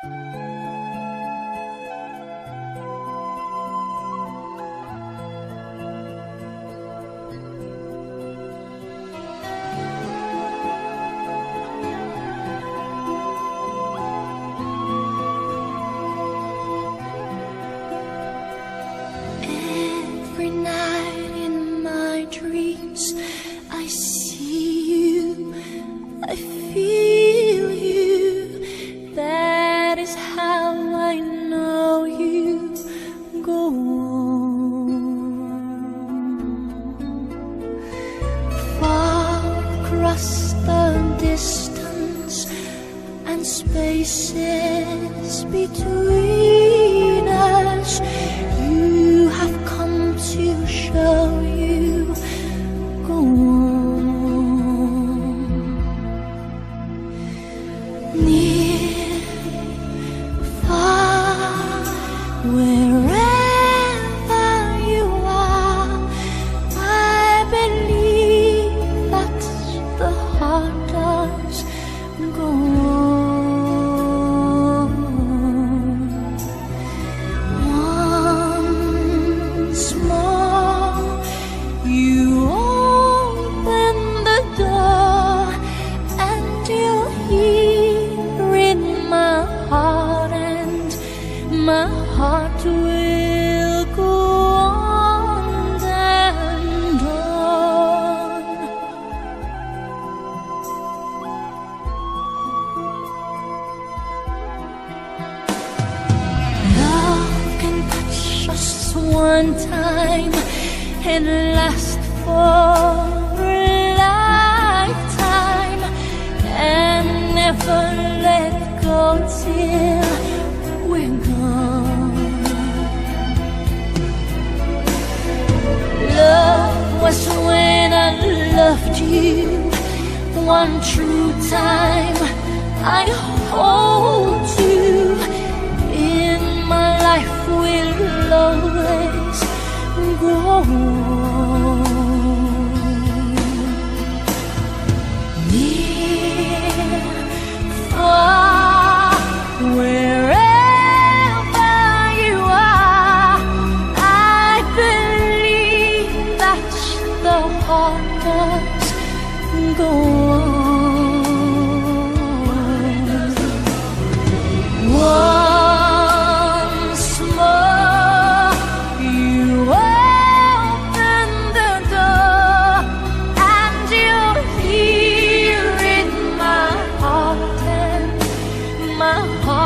Every night in my dreams I see you, I feel you. That is how I know you. Go on. Far across the distance and spaces between us, you have come to show you. Go on. Near, far, wherever you are, I believe that the heart does. Go on. Once more, you open the door, and you're here in my heart, and my heart will go on and on. Love can touch us one time and last for a lifetime, and never let go till we're gone. Love was when I loved you one true time. I hold you in my life, will always go on. Near, far, wherever you are, I believe that the heart does go on. Once more, you open the door, and you're here in my heart, and my heart